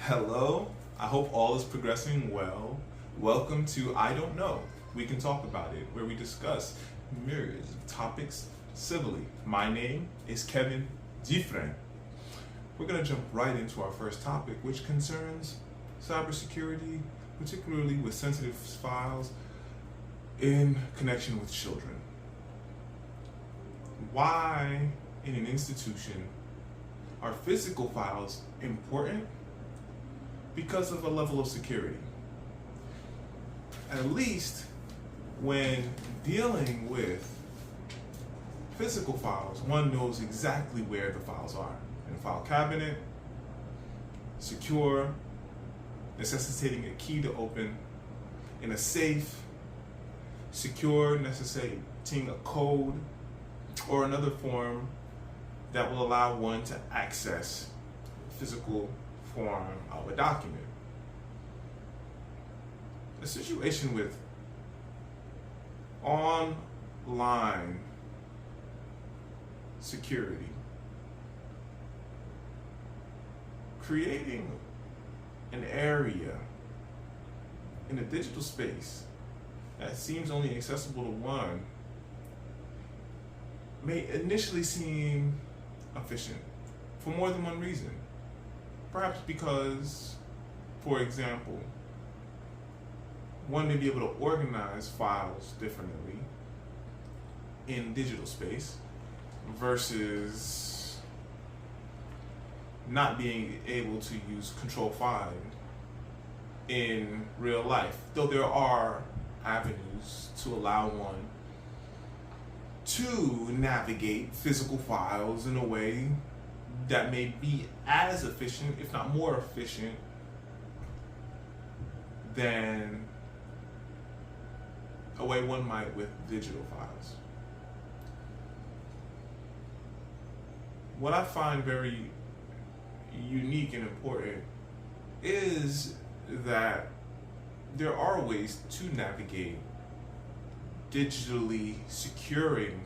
Hello, I hope all is progressing well. Welcome to I Don't Know. We can talk about it, where we discuss myriads of topics civilly. My name is Kevin Diffren. We're going to jump right into our first topic, which concerns cybersecurity, particularly with sensitive files in connection with children. Why, in an institution, are physical files important? Because of a level of security. At least when dealing with physical files, one knows exactly where the files are. In a file cabinet, secure, necessitating a key to open. In a safe, secure, necessitating a code or another form that will allow one to access physical form of a document. A situation with online security, creating an area in a digital space that seems only accessible to one may initially seem efficient for more than one reason. Perhaps because, for example, one may be able to organize files differently in digital space versus not being able to use Control-5 in real life. Though there are avenues to allow one to navigate physical files in a way that may be as efficient, if not more efficient, than a way one might with digital files. What I find very unique and important is that there are ways to navigate digitally securing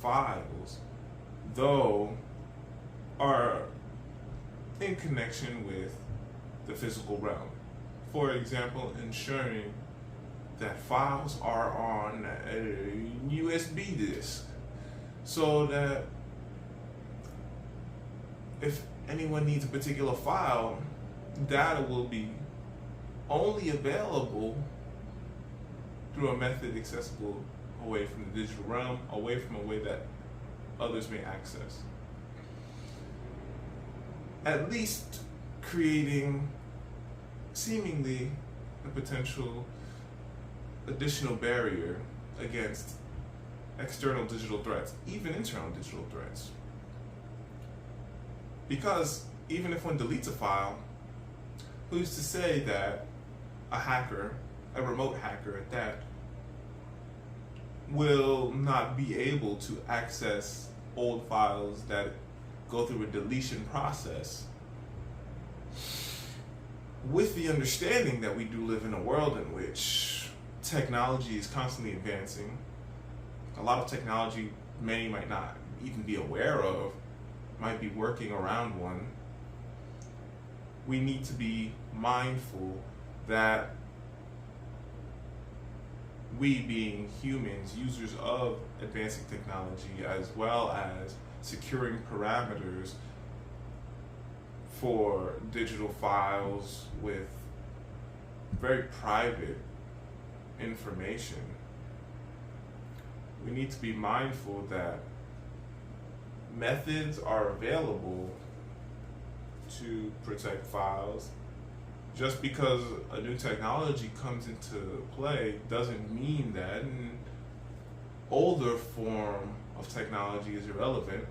files, though are in connection with the physical realm. For example, ensuring that files are on a USB disk so that if anyone needs a particular file, data will be only available through a method accessible away from the digital realm, away from a way that others may access. At least creating seemingly a potential additional barrier against external digital threats, even internal digital threats. Because even if one deletes a file, who's to say that a hacker, a remote hacker at that, will not be able to access old files that go through a deletion process, with the understanding that we do live in a world in which technology is constantly advancing. A lot of technology many might not even be aware of might be working around one. We need to be mindful that we, being humans, users of advancing technology, as well as securing parameters for digital files with very private information, we need to be mindful that methods are available to protect files. Just because a new technology comes into play doesn't mean that an older form of technology is irrelevant.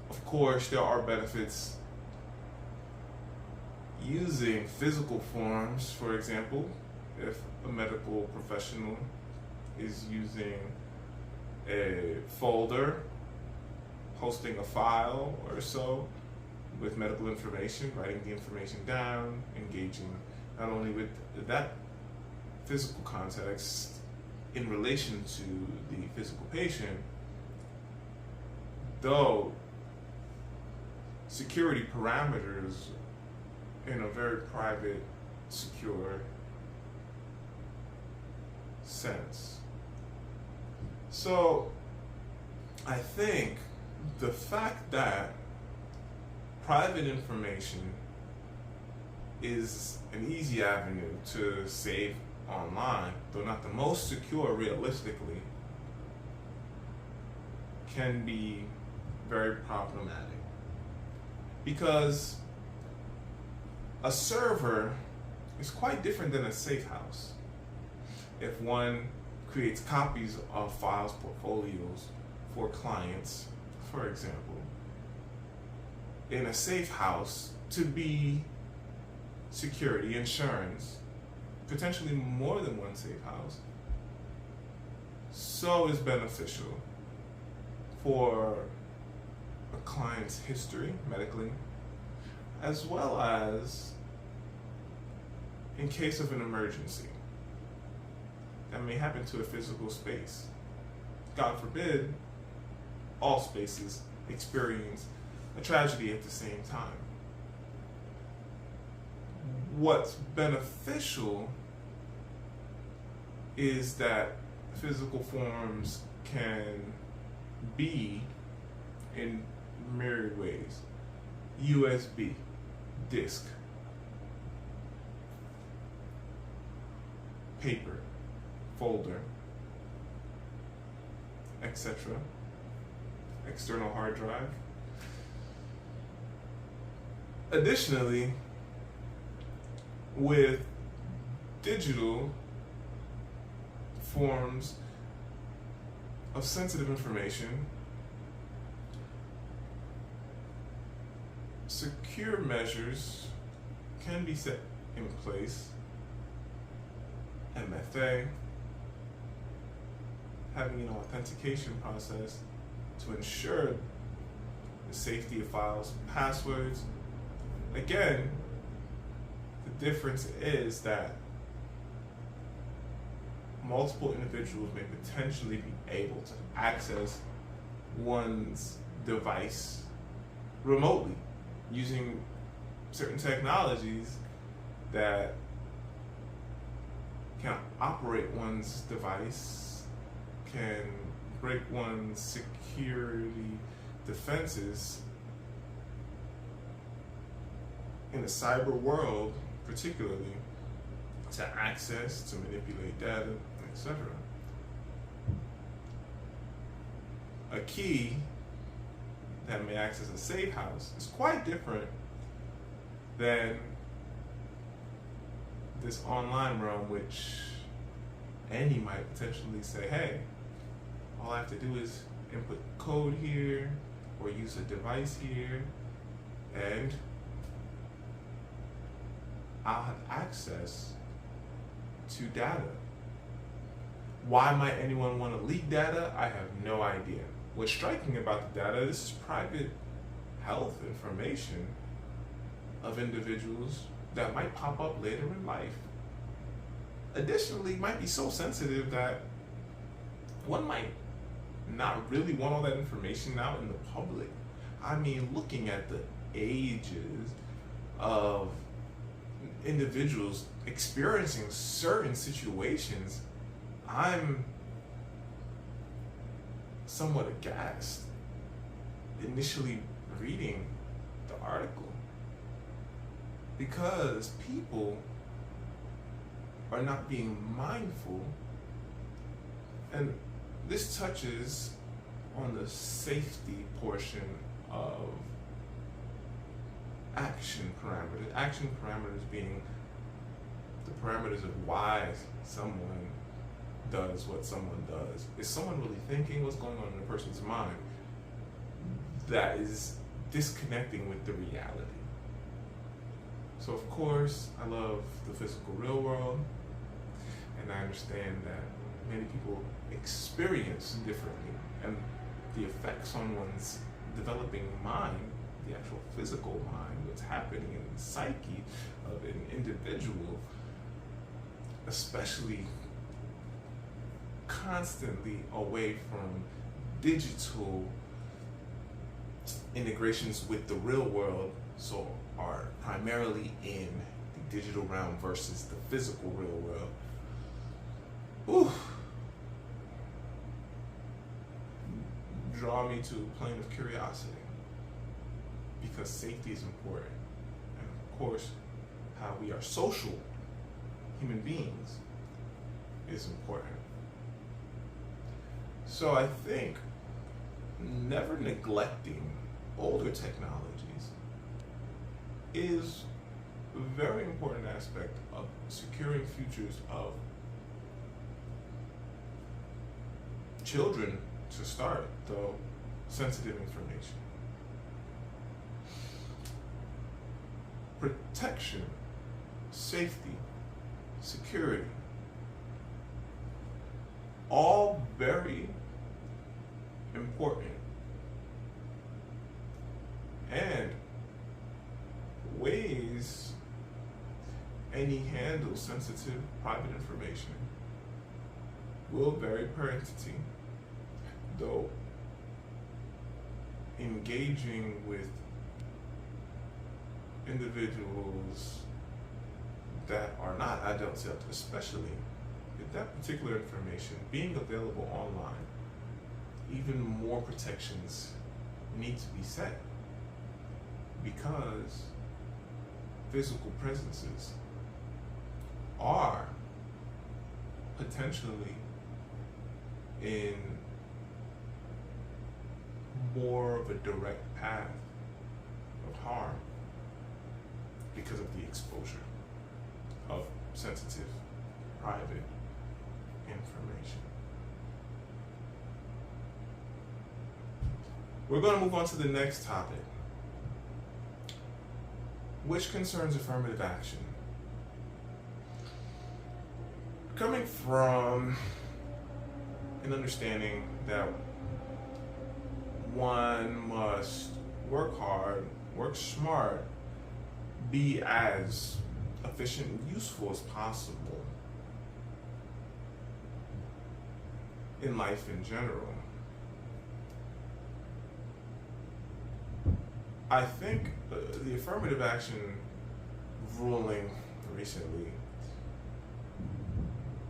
Of course, there are benefits using physical forms. For example, if a medical professional is using a folder, hosting a file or so with medical information, writing the information down, engaging not only with that physical context in relation to the physical patient, though security parameters in a very private, secure sense. So I think the fact that private information is an easy avenue to save online, though not the most secure realistically, can be very problematic. Because a server is quite different than a safe house. If one creates copies of files, portfolios for clients, for example, in a safe house, to be security, insurance, potentially more than one safe house, so is beneficial for a client's history medically, as well as in case of an emergency that may happen to a physical space. God forbid, all spaces experience a tragedy at the same time. What's beneficial is that physical forms can be in myriad ways. USB, disk, paper, folder, etc. External hard drive. Additionally, with digital forms of sensitive information, secure measures can be set in place. MFA, having an authentication process to ensure the safety of files, passwords. Again, the difference is that multiple individuals may potentially be able to access one's device remotely using certain technologies that can operate one's device, can break one's security defenses in the cyber world, particularly to access, to manipulate data, etc. A key that may access a safe house is quite different than this online realm, which any might potentially say, hey, all I have to do is input code here or use a device here and I'll have access to data. Why might anyone want to leak data? I have no idea. What's striking about the data, this is private health information of individuals that might pop up later in life. Additionally, it might be so sensitive that one might not really want all that information out in the public. I mean, looking at the ages of individuals experiencing certain situations, I'm somewhat aghast initially reading the article, because people are not being mindful, and this touches on the safety portion of action parameters. Action parameters being the parameters of why someone does what someone does. Is someone really thinking what's going on in a person's mind that is disconnecting with the reality? So of course, I love the physical real world, and I understand that many people experience differently, and the effects on one's developing mind, the actual physical mind, what's happening in the psyche of an individual, especially constantly away from digital integrations with the real world, so are primarily in the digital realm versus the physical real world. Ooh. Draw me to a plane of curiosity, because safety is important. And of course, how we are social human beings is important. So I think never neglecting older technologies is a very important aspect of securing futures of children to start, though sensitive information. Protection, safety, security, all very important, and ways any handle sensitive private information will vary per entity, though engaging with individuals that are not adults yet, especially with that particular information being available online, even more protections need to be set, because physical presences are potentially in more of a direct path of harm because of the exposure of sensitive, private information. We're going to move on to the next topic, which concerns affirmative action. Coming from an understanding that one must work hard, work smart, be as efficient and useful as possible in life in general, I think the affirmative action ruling recently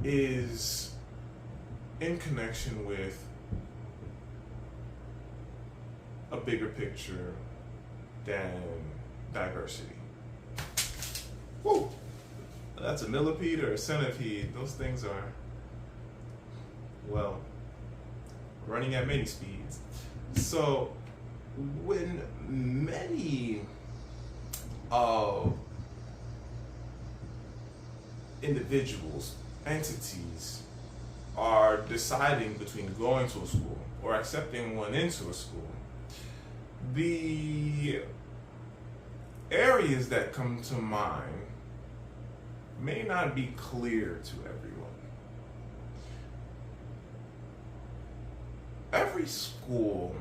is in connection with a bigger picture than diversity. Whoa, that's a millipede or a centipede. Those things are, well, running at many speeds. So when many individuals, entities are deciding between going to a school or accepting one into a school, the areas that come to mind may not be clear to everyone. Every school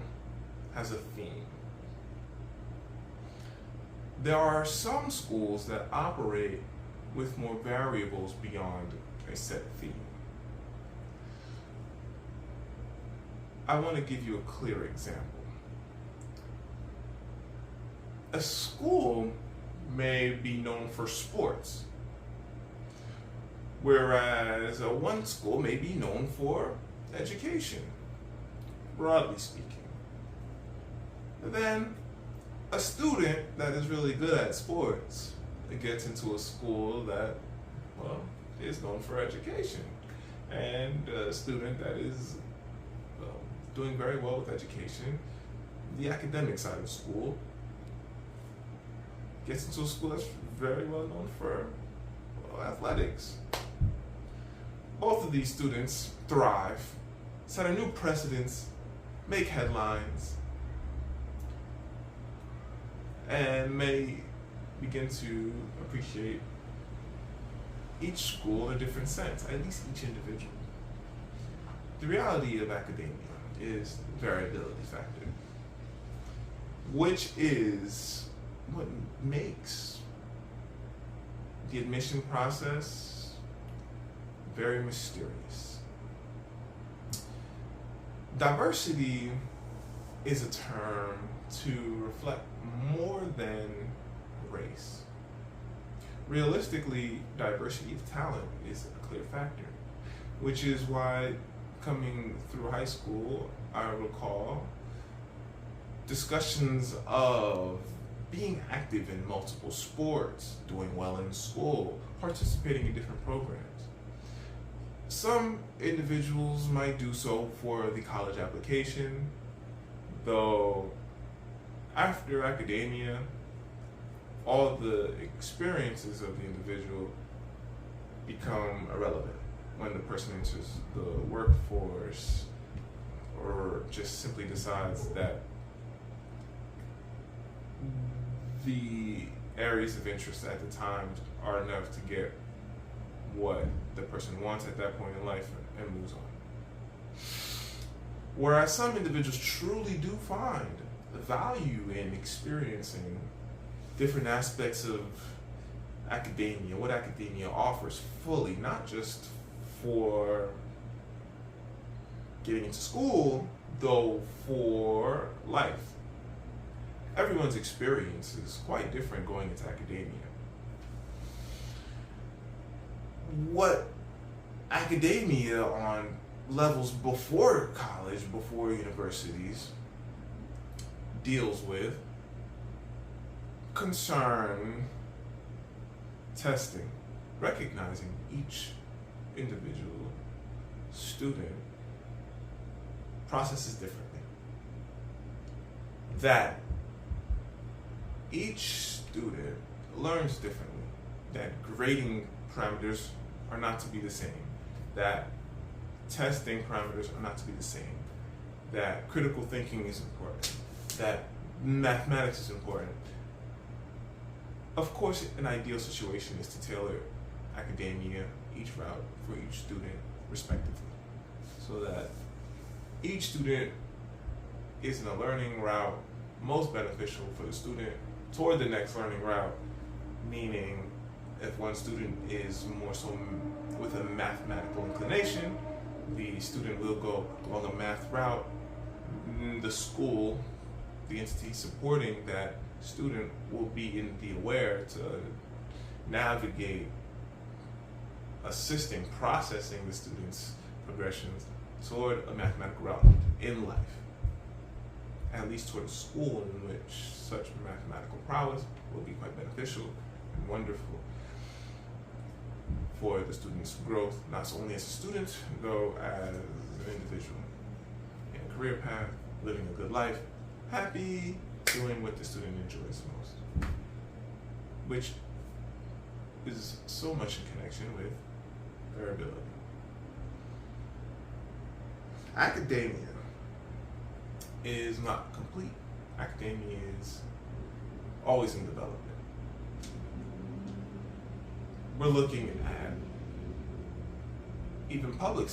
has a theme. There are some schools that operate with more variables beyond a set theme. I want to give you a clear example. A school may be known for sports, whereas one school may be known for education, broadly speaking. Then a student that is really good at sports gets into a school that, well, is known for education. And a student that is doing very well with education, the academic side of school, gets into a school that's very well known for athletics. Both of these students thrive, set a new precedence, make headlines, and may begin to appreciate each school in a different sense, at least each individual. The reality of academia is the variability factor, which is what makes the admission process very mysterious. Diversity is a term to reflect more than race. Realistically, diversity of talent is a clear factor, which is why coming through high school, I recall discussions of being active in multiple sports, doing well in school, participating in different programs. Some individuals might do so for the college application, though after academia, all the experiences of the individual become irrelevant when the person enters the workforce or just simply decides that the areas of interest at the time are enough to get what the person wants at that point in life and moves on. Whereas some individuals truly do find value in experiencing different aspects of academia, what academia offers fully, not just for getting into school, though for life. Everyone's experience is quite different going into academia. What academia on levels before college, before universities, deals with concern testing, recognizing each individual student processes differently. That each student learns differently. That grading parameters are not to be the same. That testing parameters are not to be the same. That critical thinking is important. That mathematics is important. Of course, an ideal situation is to tailor academia, each route for each student respectively, so that each student is in a learning route most beneficial for the student toward the next learning route, meaning if one student is more so with a mathematical inclination, the student will go along a math route. The school, the entity supporting that student, will be in the aware to navigate, assisting, processing the student's progressions toward a mathematical route in life, at least toward a school in which such mathematical prowess will be quite beneficial and wonderful for the student's growth, not only as a student, though as an individual in a career path, living a good life, happy, doing what the student enjoys most, which is so much in connection with variability. Academia is not complete. Academia is always in development. We're looking at even public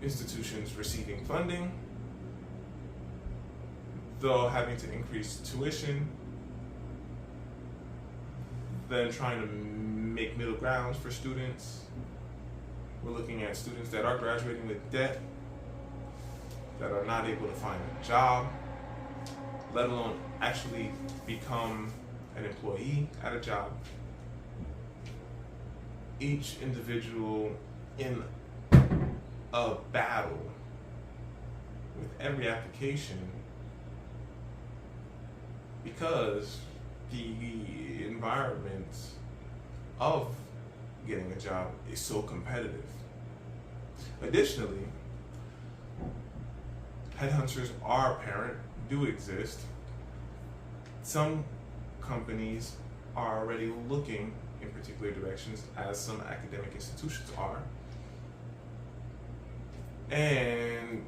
institutions receiving funding, though having to increase tuition, then trying to make middle grounds for students. We're looking at students that are graduating with debt, that are not able to find a job, let alone actually become an employee at a job. Each individual in a battle with every application, because the environment of getting a job is so competitive. Additionally, headhunters are apparent, do exist. Some companies are already looking in particular directions, as some academic institutions are. And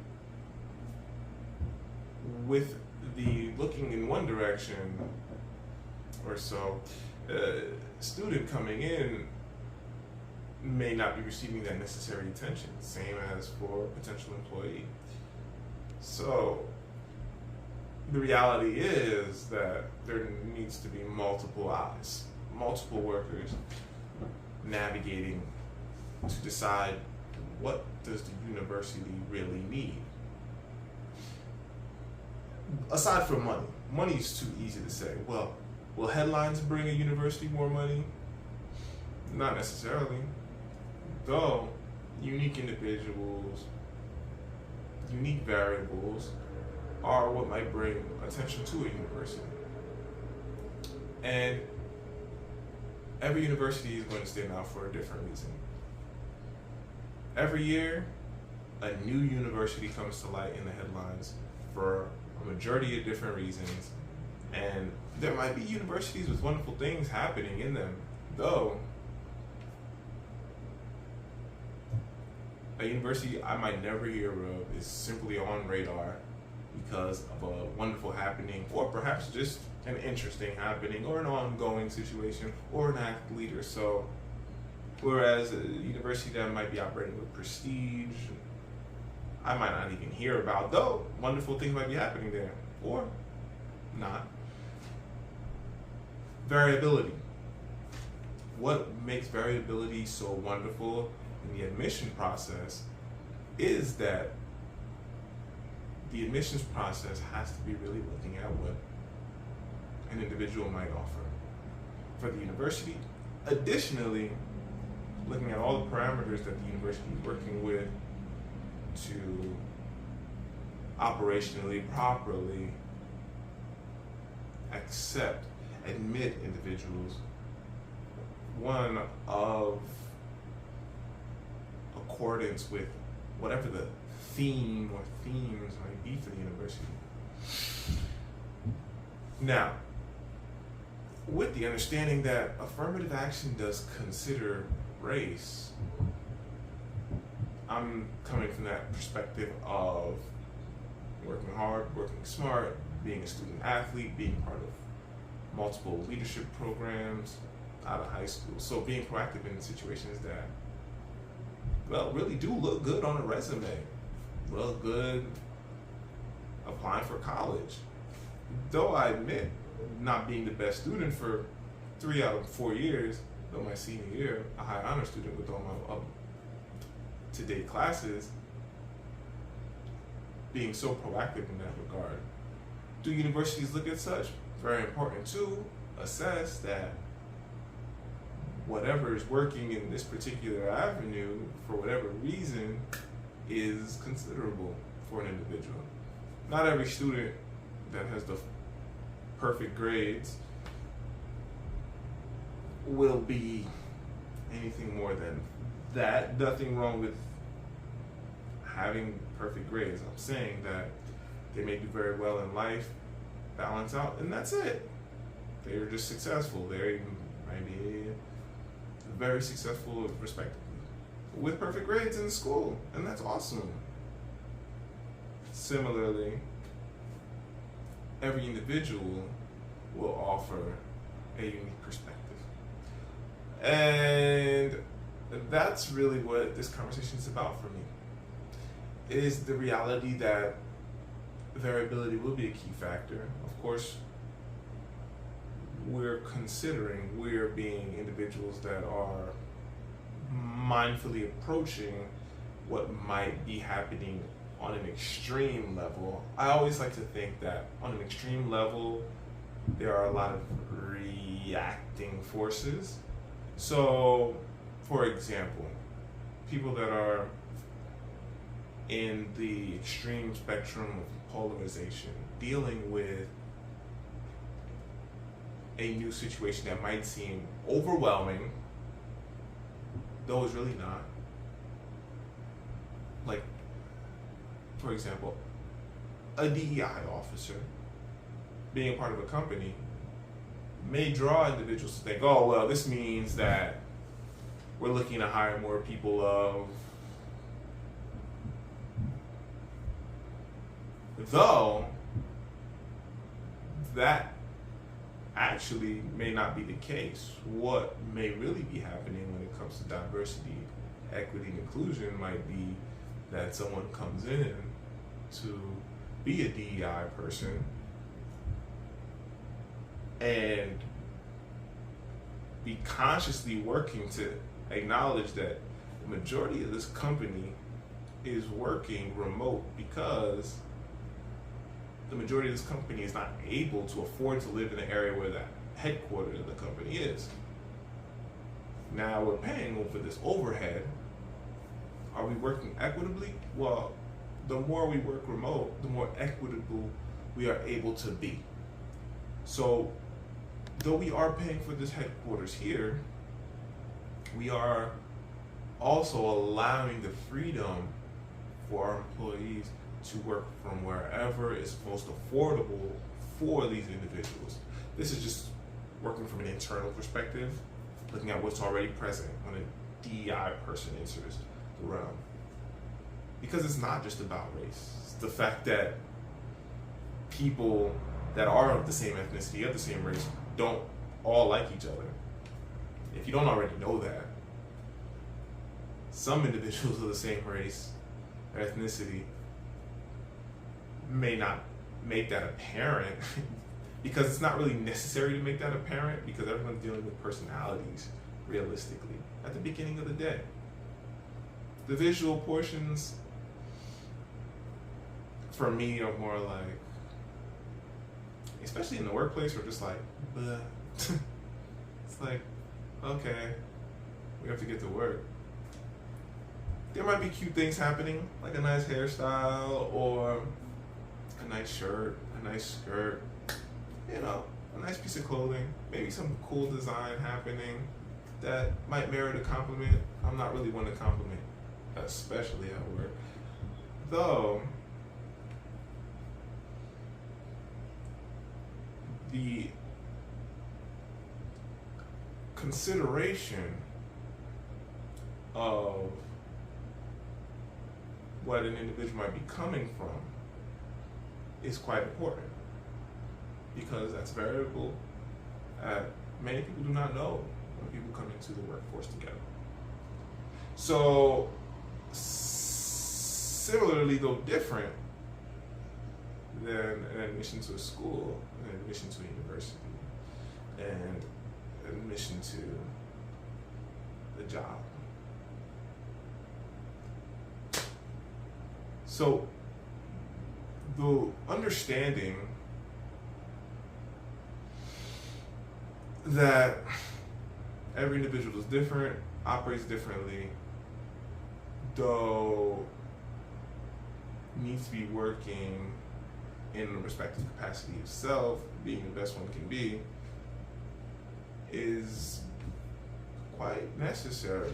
with the looking in one direction or so, student coming in may not be receiving that necessary attention, same as for a potential employee. So the reality is that there needs to be multiple eyes, multiple workers navigating to decide what does the university really need. Aside from money, money's too easy to say. Well, will headlines bring a university more money? Not necessarily. Though, unique individuals, unique variables are what might bring attention to a university. And every university is going to stand out for a different reason. Every year, a new university comes to light in the headlines for a majority of different reasons. And there might be universities with wonderful things happening in them, though a university I might never hear of is simply on radar because of a wonderful happening, or perhaps just an interesting happening, or an ongoing situation, or an athlete or so. Whereas a university that might be operating with prestige, I might not even hear about, though wonderful things might be happening there, or not. Variability. What makes variability so wonderful in the admission process is that the admissions process has to be really looking at what an individual might offer for the university. Additionally, looking at all the parameters that the university is working with to operationally, properly admit individuals, one of accordance with whatever the theme or themes might be for the university. Now, with the understanding that affirmative action does consider race, I'm coming from that perspective of working hard, working smart, being a student athlete, being part of multiple leadership programs out of high school. So being proactive in situations that, well, really do look good on a resume, look good applying for college. Though I admit not being the best student for 3 out of 4 years, though my senior year, a high honor student with all my up-to-date classes, being so proactive in that regard. Do universities look at such? Very important to assess that whatever is working in this particular avenue, for whatever reason, is considerable for an individual. Not every student that has the perfect grades will be anything more than that. Nothing wrong with having perfect grades. I'm saying that they may do very well in life, balance out, and that's it. They're just successful. They might be very successful, respectively, with perfect grades in school, and that's awesome. Similarly, every individual will offer a unique perspective. And that's really what this conversation is about for me. It is the reality that variability will be a key factor. Of course, we're being individuals that are mindfully approaching what might be happening on an extreme level. I always like to think that on an extreme level, there are a lot of reacting forces. So, for example, people that are in the extreme spectrum of polarization, dealing with a new situation that might seem overwhelming, though it's really not. Like, for example, a DEI officer being a part of a company may draw individuals to think, oh, well, this means that we're looking to hire more people of, though that actually may not be the case. What may really be happening when it comes to diversity, equity, and inclusion might be that someone comes in to be a DEI person and be consciously working to acknowledge that the majority of this company is working remote because the majority of this company is not able to afford to live in the area where the headquarters of the company is. Now we're paying for this overhead. Are we working equitably? Well, the more we work remote, the more equitable we are able to be. So, though we are paying for this headquarters here, we are also allowing the freedom for our employees to work from wherever is most affordable for these individuals. This is just working from an internal perspective, looking at what's already present when a DEI person enters the realm. Because it's not just about race. It's the fact that people that are of the same ethnicity, of the same race, don't all like each other. If you don't already know that, some individuals of the same race or ethnicity may not make that apparent because it's not really necessary to make that apparent because everyone's dealing with personalities realistically at the beginning of the day. The visual portions for me are more like, especially in the workplace, we're just like, bleh. It's like, okay, we have to get to work. There might be cute things happening, like a nice hairstyle or a nice shirt, a nice skirt, you know, a nice piece of clothing, maybe some cool design happening that might merit a compliment. I'm not really one to compliment, especially at work. Though, the consideration of what an individual might be coming from is quite important because that's variable. Many people do not know when people come into the workforce together. So, similarly, though different than an admission to a school, an admission to a university, and admission to the job. So, the understanding that every individual is different, operates differently, though needs to be working in the respective capacity of self, being the best one can be, is quite necessary.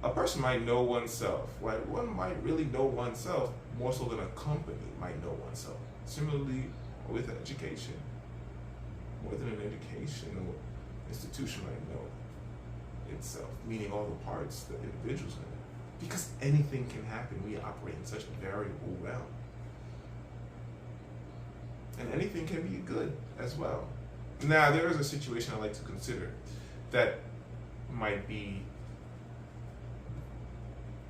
A person might know oneself. One might really know oneself more so than a company might know oneself. Similarly, with education, more than an educational institution might know itself, meaning all the parts that individuals know. Because anything can happen. We operate in such a variable realm. And anything can be good as well. Now, there is a situation I like to consider that might be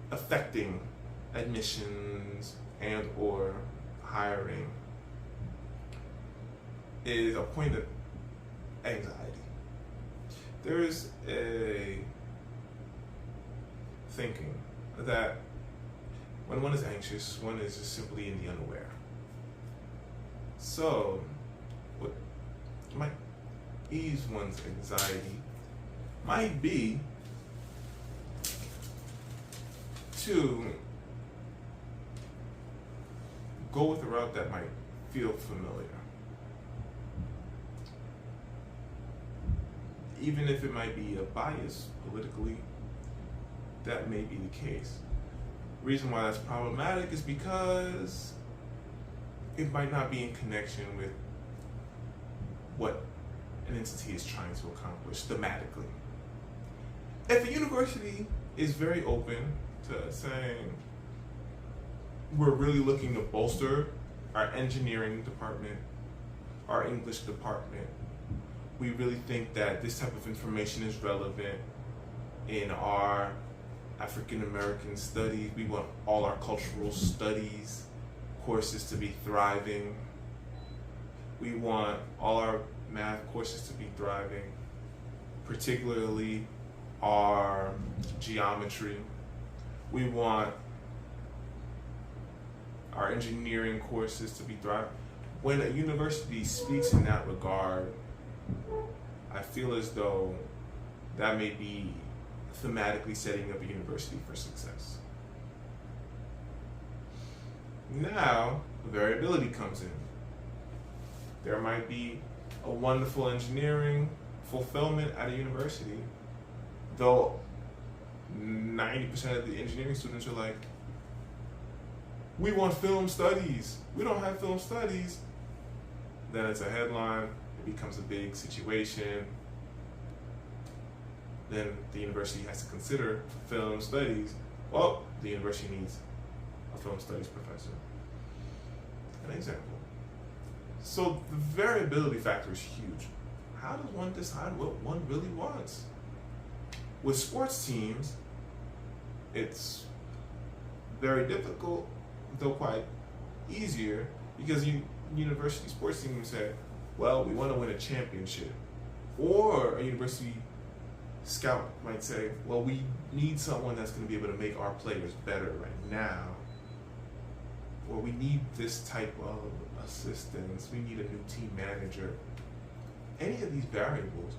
affecting admissions and or hiring is a point of anxiety. There is a thinking that when one is anxious, one is just simply in the unaware. So, what might ease one's anxiety might be to go with a route that might feel familiar. Even if it might be a bias politically, that may be the case. Reason why that's problematic is because it might not be in connection with what an entity is trying to accomplish thematically. If a university is very open to saying, we're really looking to bolster our engineering department, our English department, we really think that this type of information is relevant in our African American studies. We want all our cultural studies courses to be thriving. We want all our math courses to be thriving, particularly our geometry. We want our engineering courses to be thriving. When a university speaks in that regard, I feel as though that may be thematically setting up a university for success. Now, variability comes in. There might be a wonderful engineering fulfillment at a university, though 90% of the engineering students are like, we want film studies. We don't have film studies. Then it's a headline. It becomes a big situation. Then the university has to consider film studies. Well, the university needs a film studies professor. An example. So the variability factor is huge. How does one decide what one really wants? With sports teams, it's very difficult, though quite easier, because university sports teams say, well, we want to win a championship. Or a university scout might say, well, we need someone that's going to be able to make our players better right now. Or we need this type of assistance. We need a new team manager. Any of these variables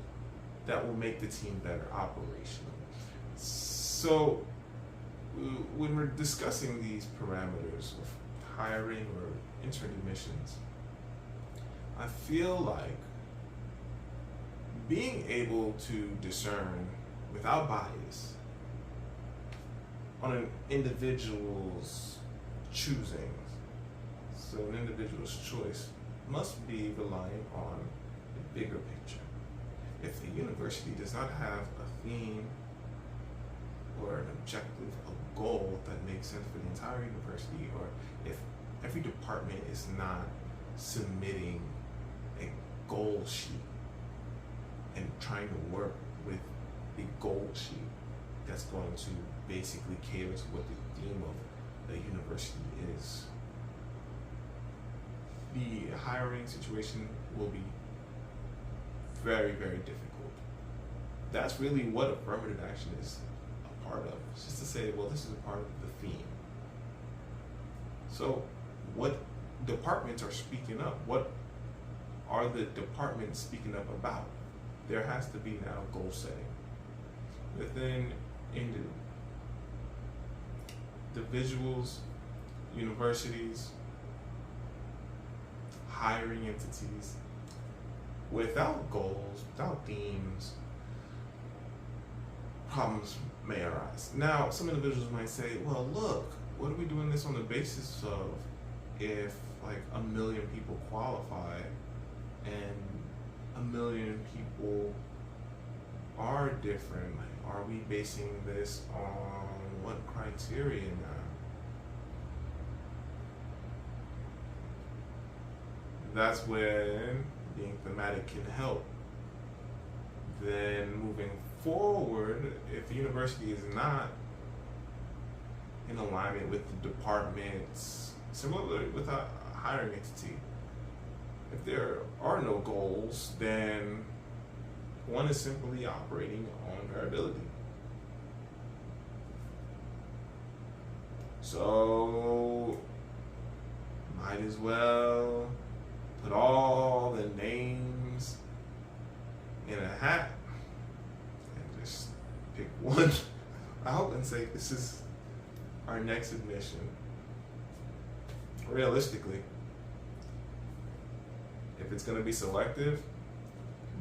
that will make the team better operationally. So when we're discussing these parameters of hiring or intern admissions, I feel like being able to discern without bias on an individual's choosing, so an individual's choice must be relying on the bigger picture. If the university does not have a theme or an objective, a goal that makes sense for the entire university, or if every department is not submitting a goal sheet and trying to work with the goal sheet that's going to basically cater to what the theme of the university is, the hiring situation will be very, very difficult. That's really what affirmative action is a part of. It's just to say, well, this is a part of the theme. So what departments are speaking up? What are the departments speaking up about? There has to be now goal setting within individuals, universities, hiring entities. Without goals, without themes, problems may arise. Now, some individuals might say, well, look, what are we doing this on the basis of if like 1 million people qualify and 1 million people are different? Like, are we basing this on what criteria now? That's when being thematic can help. Then moving forward, if the university is not in alignment with the departments, similarly with a hiring entity, if there are no goals, then one is simply operating on variability. So might as well put all the names in a hat and just pick one out and say, this is our next admission. Realistically, if it's going to be selective,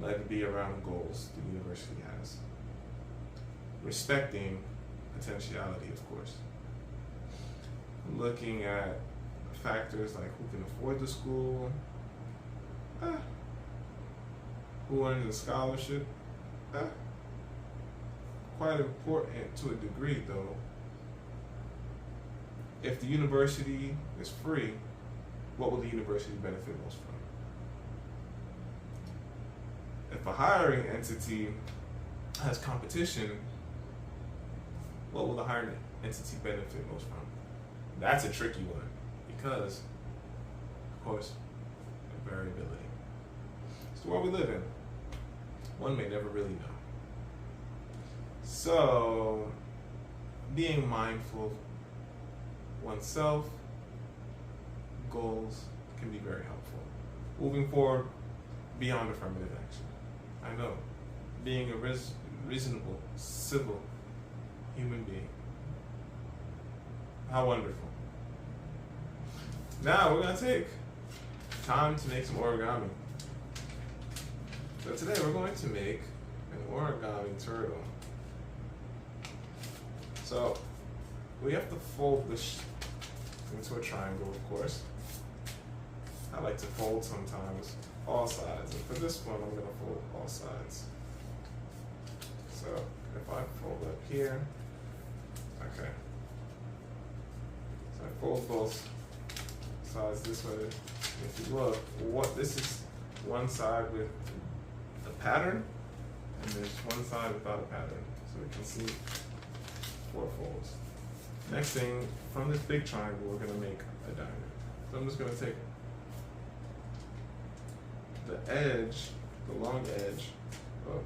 let it be around goals the university has. Respecting potentiality, of course. Looking at factors like who can afford the school, who earns a scholarship, quite important to a degree though. If the university is free, what will the university benefit most from? If a hiring entity has competition, what will the hiring entity benefit most from? That's a tricky one because, of course, variability. It's the world we live in. One may never really know. So, being mindful of oneself, goals can be very helpful. Moving forward beyond affirmative action. I know, being a reasonable, civil human being. How wonderful. Now we're gonna take time to make some origami. So today we're going to make an origami turtle. So we have to fold this into a triangle, of course. I like to fold sometimes all sides, and for this one I'm going to fold all sides. So if I fold up here, okay. So I fold both sides this way. If you look, this is one side with a pattern, and there's one side without a pattern. So we can see 4 folds. Next thing, from this big triangle, we're going to make a diamond. So I'm just going to take the edge, the long edge. Oh,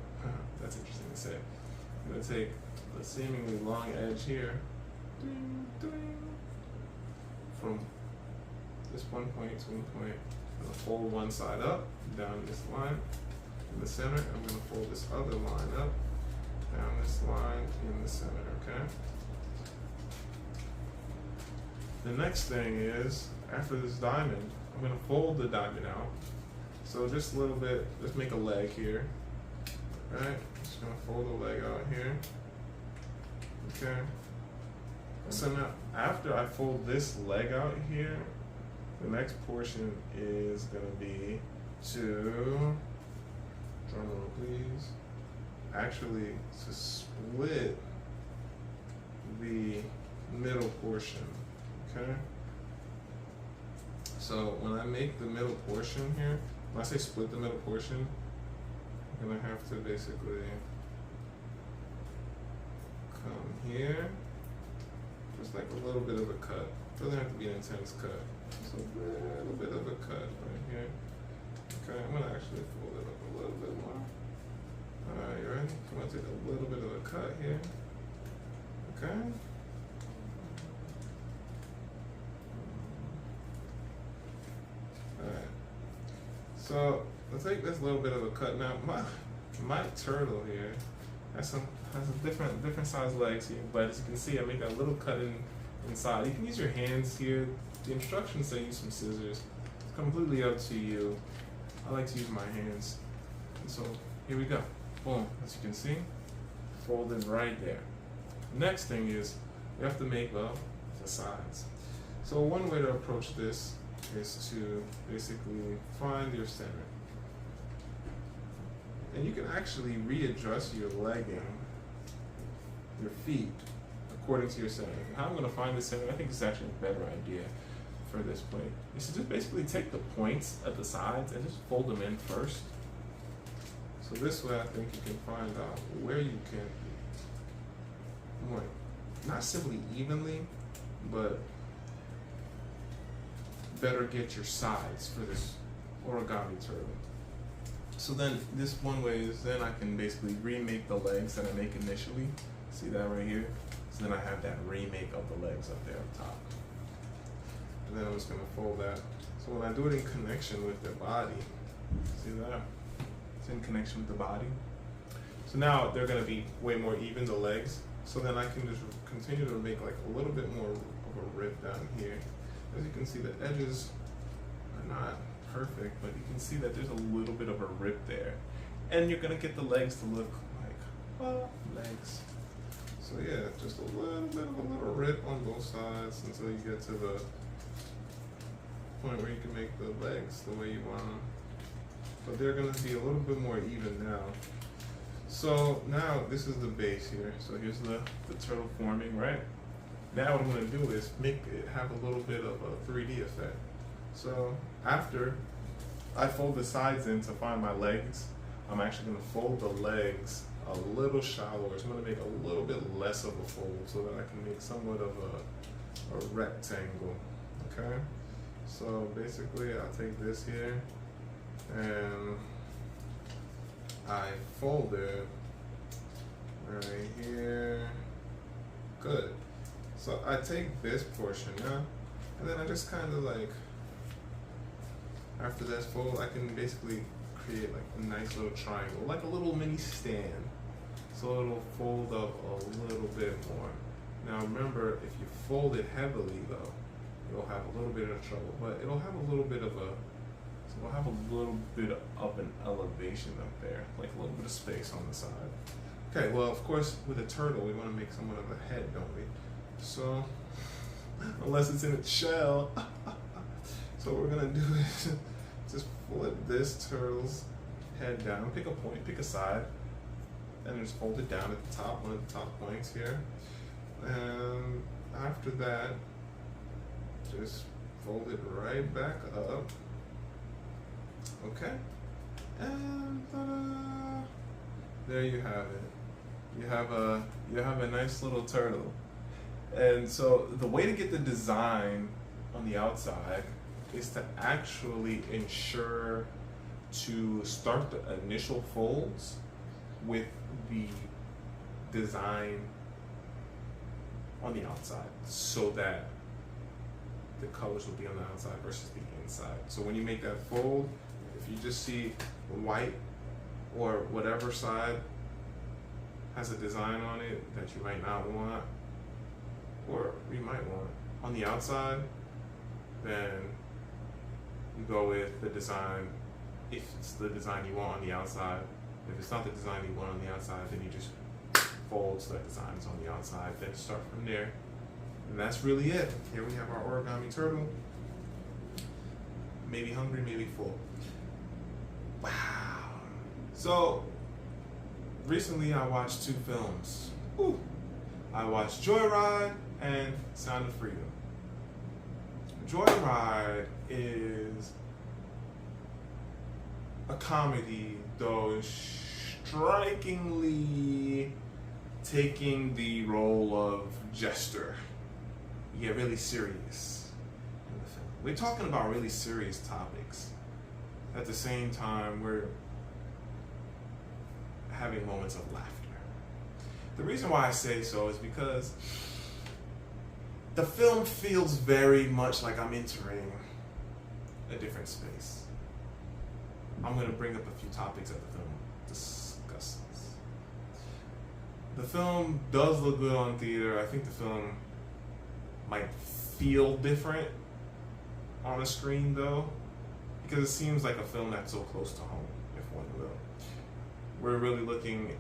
that's interesting to say. I'm going to take the seemingly long edge here, from this one point to one point. I'm going to fold one side up, down this line in the center. I'm going to fold this other line up, down this line in the center, okay? The next thing is, after this diamond, I'm going to fold the diamond out. So just a little bit, let's make a leg here. Right? Just going to fold the leg out here. Okay. So now, after I fold this leg out here, the next portion is going to be to, drum roll please, actually to split the middle portion. Okay. So when I make the middle portion here, when I say split the middle portion, I'm gonna have to basically come here, just like a little bit of a cut. Doesn't have to be an intense cut. Just a little bit of a cut right here. Okay, I'm gonna actually fold it up a little bit more. Alright, you ready? I'm gonna take a little bit of a cut here. Okay. So let's take this little bit of a cut. Now my turtle here has a different size legs here, but as you can see, I make a little cut inside. You can use your hands here. The instructions say use some scissors. It's completely up to you. I like to use my hands. And so here we go. Boom. As you can see, folded right there. Next thing is we have to make the sides. So one way to approach this is to basically find your center. And you can actually readjust your legging, your feet, according to your center. How I'm going to find the center, I think is actually a better idea for this plate, is to just basically take the points at the sides and just fold them in first. So this way I think you can find out where you can, not simply evenly, but better get your sides for this origami turtle. So then this one way is then I can basically remake the legs that I make initially. See that right here? So then I have that remake of the legs up there up top. And then I'm just gonna fold that. So when I do it in connection with the body, see that? It's in connection with the body. So now they're gonna be way more even, the legs. So then I can just continue to make like a little bit more of a rip down here. As you can see, the edges are not perfect, but you can see that there's a little bit of a rip there. And you're gonna get the legs to look like, legs. So yeah, just a little bit of a little rip on both sides until you get to the point where you can make the legs the way you want them. But they're gonna be a little bit more even now. So now this is the base here. So here's the turtle forming, right? Now what I'm going to do is make it have a little bit of a 3D effect. So after I fold the sides in to find my legs, I'm actually going to fold the legs a little shallower. So I'm going to make a little bit less of a fold so that I can make somewhat of a rectangle. Okay? So basically I'll take this here and I fold it right here. Good. So I take this portion now, and then I just kind of like After that's fold, I can basically create like a nice little triangle, like a little mini stand. So it'll fold up a little bit more. Now remember, if you fold it heavily though, you'll have a little bit of trouble, but it'll have a little bit of an elevation up there, like a little bit of space on the side. Okay, well of course with a turtle we want to make somewhat of a head, don't we? So, unless it's in its shell. So what we're gonna do is just flip this turtle's head down, pick a point, pick a side, and just fold it down at the top, one of the top points here. And after that, just fold it right back up. Okay, and ta-da! There you have it. You have a nice little turtle. And so the way to get the design on the outside is to actually ensure to start the initial folds with the design on the outside, so that the colors will be on the outside versus the inside. So when you make that fold, if you just see white or whatever side has a design on it that you might not want, or you might want on the outside, then you go with the design. If it's the design you want on the outside, if it's not the design you want on the outside, then you just fold so that design is on the outside, then start from there. And that's really it. Here we have our origami turtle. Maybe hungry, maybe full. Wow. So, recently I watched 2 films. Ooh. I watched Joyride and Sound of Freedom. Joyride is a comedy, though strikingly taking the role of jester. You get really serious in the film. We're talking about really serious topics. At the same time, we're having moments of laughter. The reason why I say so is because the film feels very much like I'm entering a different space. I'm going to bring up a few topics that the film discusses. The film does look good on theater. I think the film might feel different on a screen though, because it seems like a film that's so close to home, if one will. We're really looking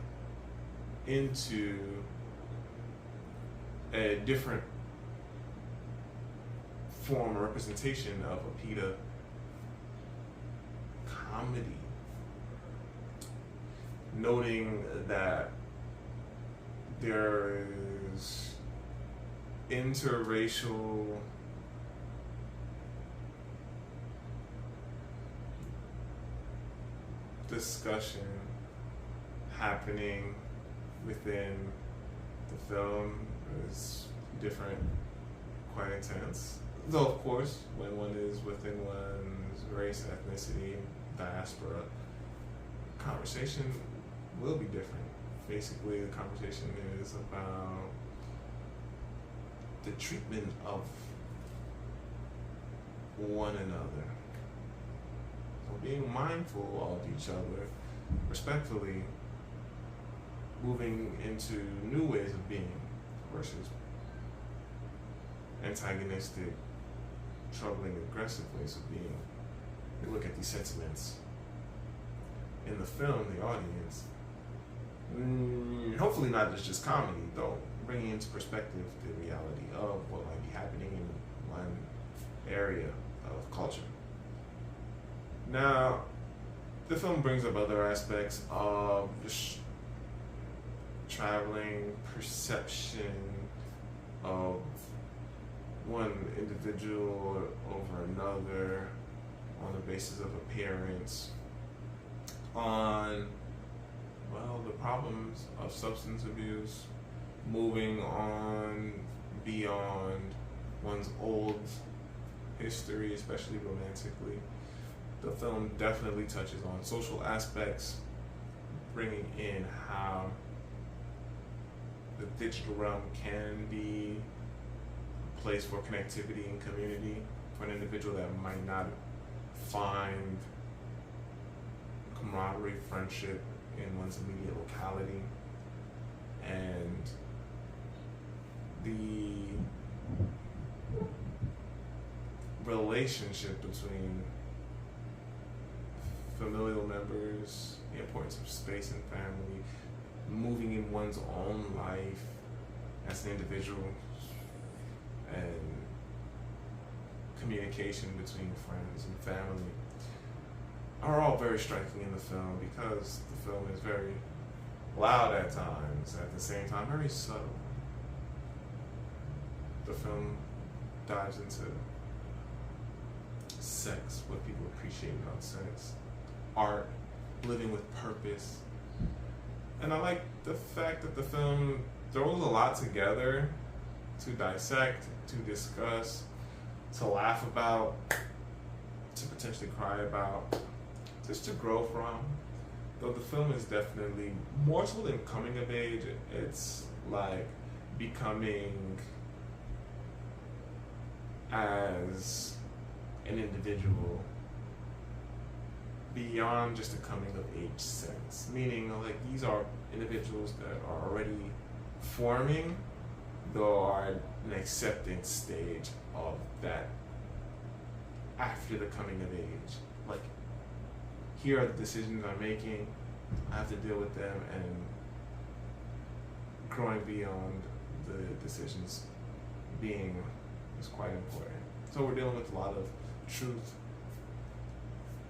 into a different form or representation of a PETA comedy, noting that there is interracial discussion happening within the film. Is different, quite intense. Though, of course, when one is within one's race, ethnicity, diaspora, conversation will be different. Basically, the conversation is about the treatment of one another. So being mindful of each other, respectfully, moving into new ways of being versus antagonistic, troubling, aggressive ways of being. We look at these sentiments in the film, the audience, hopefully not as just comedy, though, bringing into perspective the reality of what might be happening in one area of culture. Now, the film brings up other aspects of just traveling perception of one individual over another on the basis of appearance, on, well, the problems of substance abuse, moving on beyond one's old history, especially romantically. The film definitely touches on social aspects, bringing in how the digital realm can be a place for connectivity and community for an individual that might not find camaraderie, friendship in one's immediate locality, and the relationship between familial members, the importance of space and family, moving in one's own life as an individual, and communication between friends and family are all very striking in the film, because the film is very loud at times, at the same time very subtle. The film dives into sex, what people appreciate about sex, art, living with purpose. And I like the fact that the film throws a lot together to dissect, to discuss, to laugh about, to potentially cry about, just to grow from. Though the film is definitely more so than coming of age, it's like becoming as an individual beyond just a coming of age sense. Meaning, like, these are individuals that are already forming, though are an acceptance stage of that after the coming of age. Like, here are the decisions I'm making, I have to deal with them, and growing beyond the decisions being is quite important. So we're dealing with a lot of truth,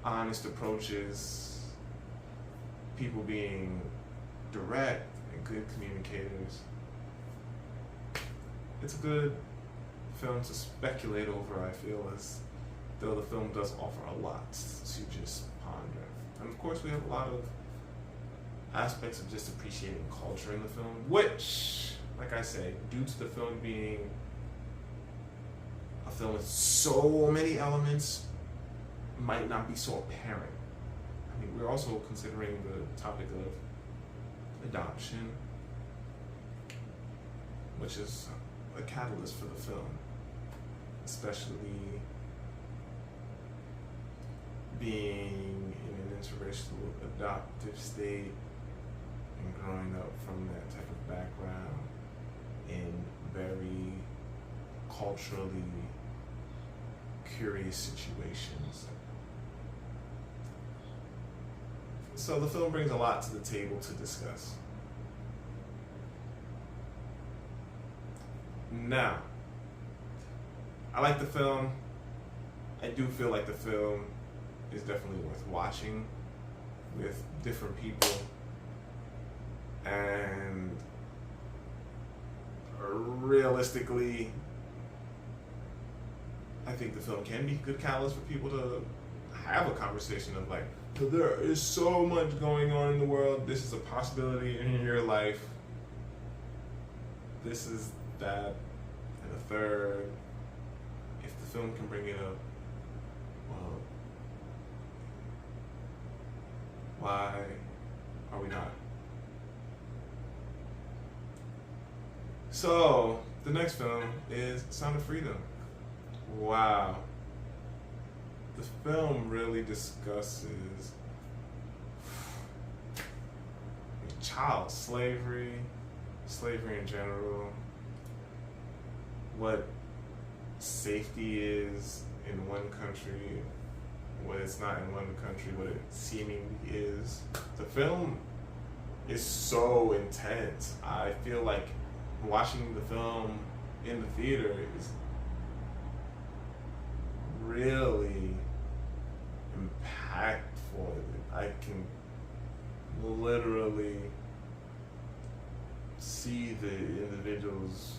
honest approaches, people being direct and good communicators. It's a good film to speculate over, I feel, as though the film does offer a lot to just ponder. And of course we have a lot of aspects of just appreciating culture in the film, which, like I say, due to the film being a film with so many elements, might not be so apparent. I mean, we're also considering the topic of adoption, which is a catalyst for the film, especially being in an interracial adoptive state and growing up from that type of background in very culturally curious situations. So the film brings a lot to the table to discuss. Now, I like the film. I do feel like the film is definitely worth watching with different people, and realistically, I think the film can be a good catalyst for people to have a conversation of like, there is so much going on in the world, this is a possibility in your life, this is that, and a third. If the film can bring it up, well, why are we not? So, the next film is Sound of Freedom. Wow. The film really discusses child slavery, slavery in general, what safety is in one country, what it's not in one country, what it seemingly is. The film is so intense. I feel like watching the film in the theater is really impactful. I can literally see the individuals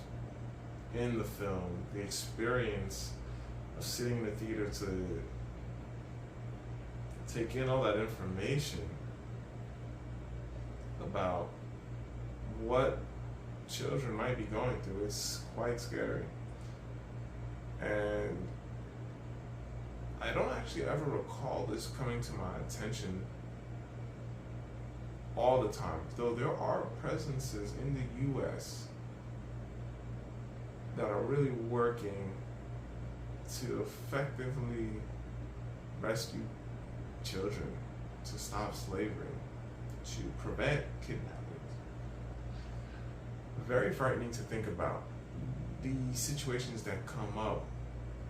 in the film, the experience of sitting in the theater to take in all that information about what children might be going through. It's quite scary. And I don't actually ever recall this coming to my attention all the time, though there are presences in the US that are really working to effectively rescue children, to stop slavery, to prevent kidnappings. Very frightening to think about. The situations that come up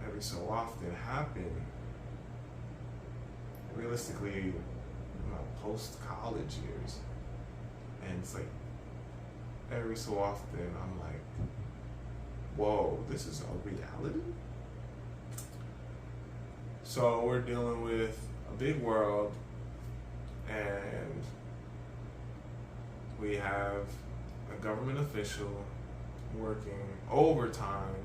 every so often happen realistically in my post-college years. And it's like every so often I'm like, whoa, this is a reality? So we're dealing with a big world, and we have a government official working overtime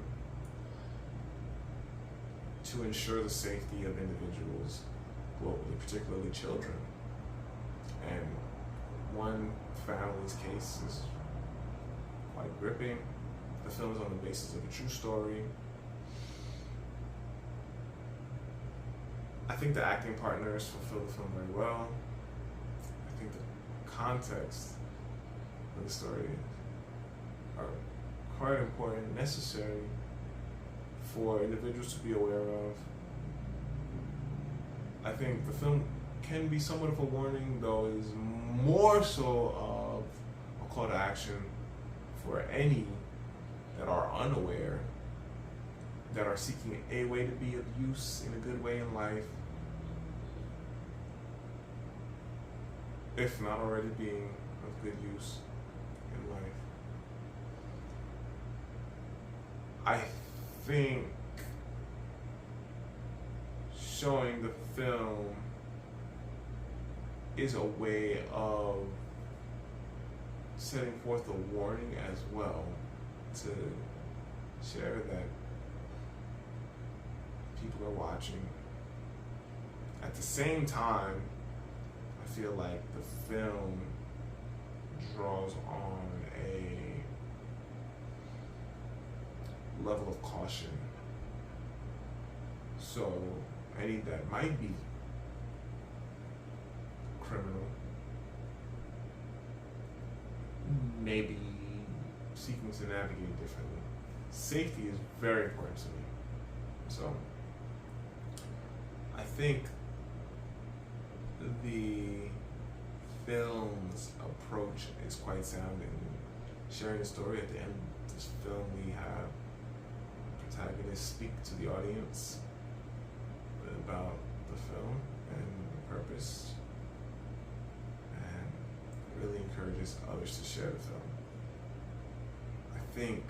to ensure the safety of individuals globally, particularly children. And one family's case is quite gripping. The film is on the basis of a true story. I think the acting partners fulfill the film very well. I think the context of the story are quite important and necessary for individuals to be aware of. I think the film can be somewhat of a warning, though it is more so of a call to action for any that are unaware, that are seeking a way to be of use in a good way in life, if not already being of good use in life. I think showing the film is a way of setting forth a warning as well, to share that people are watching. At the same time, I feel like the film draws on a level of caution. So any that might be criminal, maybe seeking to navigate differently. Safety is very important to me. So I think the film's approach is quite sound in sharing the story. At the end of this film, we have protagonists speak to the audience about the film and the purpose, and it really encourages others to share the film. I think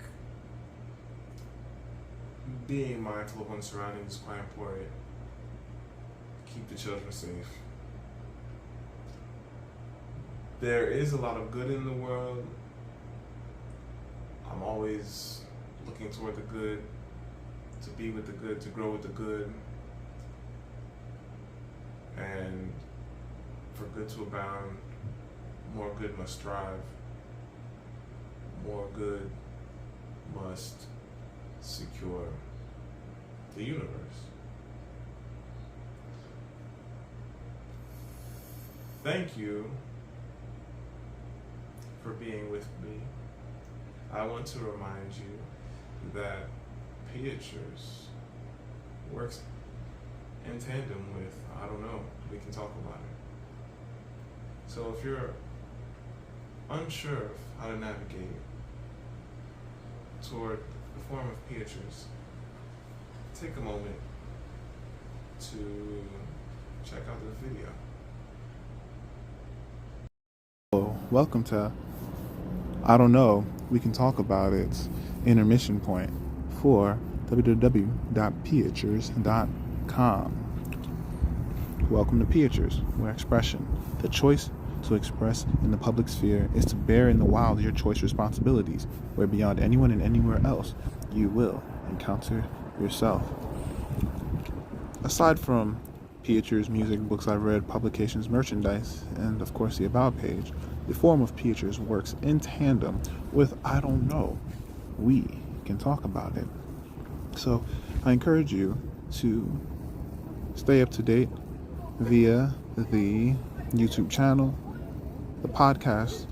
being mindful of one's surroundings is quite important. Keep the children safe. There is a lot of good in the world. I'm always looking toward the good, to be with the good, to grow with the good, and for good to abound, more good must strive. More good must secure the universe. Thank you for being with me. I want to remind you that Pictures works in tandem with, I don't know, we can talk about it. So if you're unsure of how to navigate toward the form of Pictures, take a moment to check out this video. Welcome to I Don't Know, We Can Talk About It's intermission point for www.pictures.com. Welcome to Pictures, where expression, the choice to express in the public sphere, is to bear in the wild your choice responsibilities, where beyond anyone and anywhere else you will encounter yourself. Aside from Pictures, music, books I've read, publications, merchandise, and of course the About page, the form of Pictures works in tandem with I Don't Know, We Can Talk About It. So I encourage you to stay up to date via the YouTube channel, the podcast,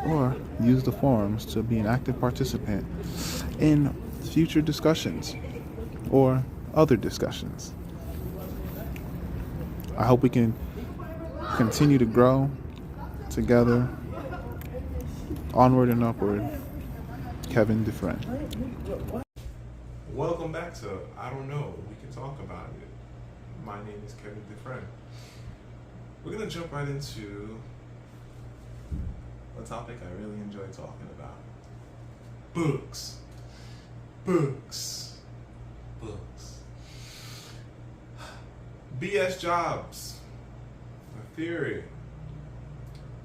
or use the forums to be an active participant in future discussions or other discussions. I hope we can continue to grow together. Onward and upward. Kevin Dufresne. Welcome back to I Don't Know, We Can Talk About It. My name is Kevin Dufresne. We're going to jump right into a topic I really enjoy talking about. Books. Books. Books. BS Jobs. A Theory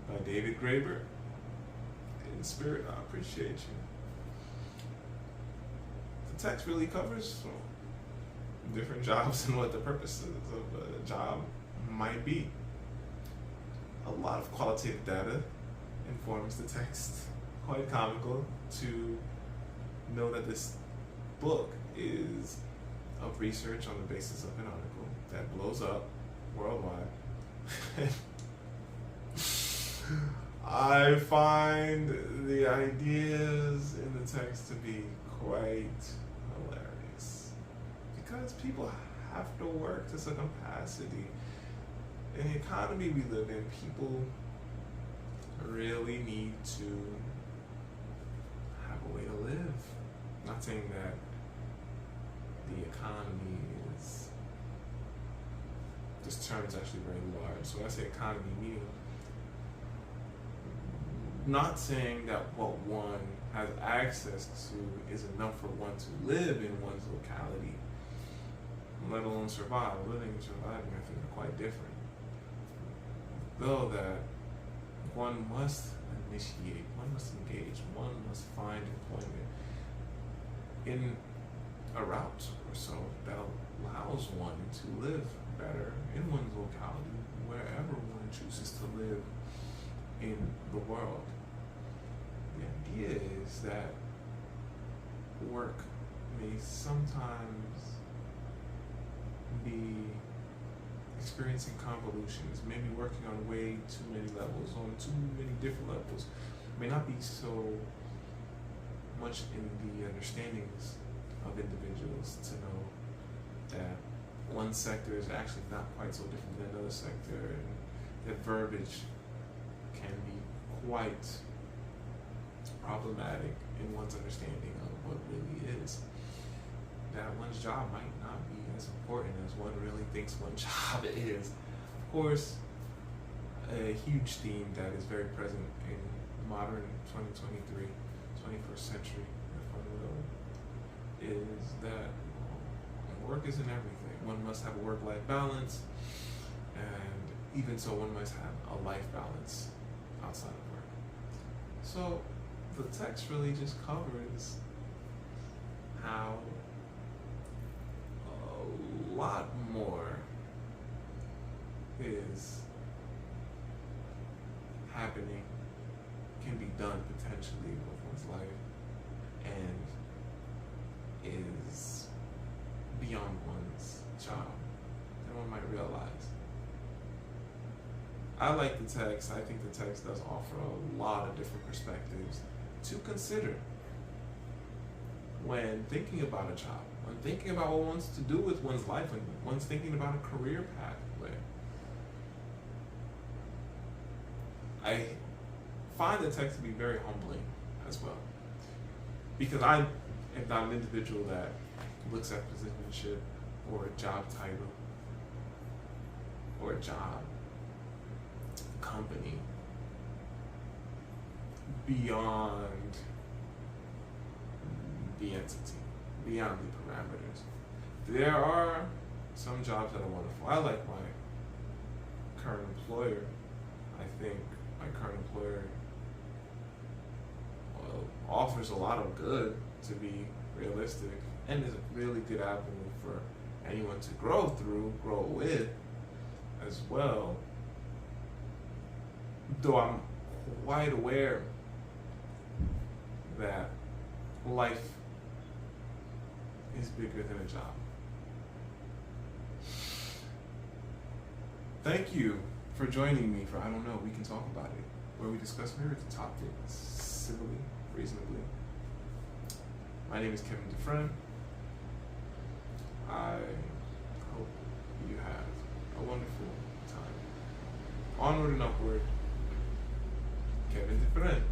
by David Graeber. In spirit, I appreciate you. The text really covers different jobs and what the purposes of a job might be. A lot of qualitative data informs the text. Quite comical to know that this book is of research on the basis of an article that blows up worldwide. I find the ideas in the text to be quite hilarious because people have to work to some capacity. In the economy we live in, people really need to have a way to live. I'm not saying that the economy is, this term is actually very large. So when I say economy, meaning not saying that what one has access to is enough for one to live in one's locality, let alone survive. Living and surviving, I think, are quite different. Though that one must initiate, one must engage, one must find employment in a route or so that allows one to live better in one's locality, wherever one chooses to live in the world. The idea is that work may sometimes be experiencing convolutions, maybe working on way too many levels, on too many different levels, may not be so much in the understandings of individuals to know that one sector is actually not quite so different than another sector, and that verbiage can be quite problematic in one's understanding of what really is. That one's job might not be as important as one really thinks one job is. Of course, a huge theme that is very present in modern 2023, 21st century, if one will, is that work isn't everything. One must have a work-life balance, and even so, one must have a life balance outside of work. So the text really just covers how a lot more is happening, can be done potentially with one's life, and is beyond one's job than one might realize. I like the text. I think the text does offer a lot of different perspectives to consider when thinking about a job, when thinking about what one wants to do with one's life, when one's thinking about a career pathway. I find the text to be very humbling as well, because I am not an individual that looks at positionship or a job title or a job company beyond the entity, beyond the parameters. There are some jobs that are wonderful. I like my current employer. I think my current employer offers a lot of good, to be realistic, and is a really good avenue for anyone to grow with as well. Though I'm quite aware that life is bigger than a job. Thank you for joining me for I Don't Know, We Can Talk About It, where we discuss myriad topics civilly, reasonably. My name is Kevin Dufresne. I hope you have a wonderful Onward and upward. Kevin Different.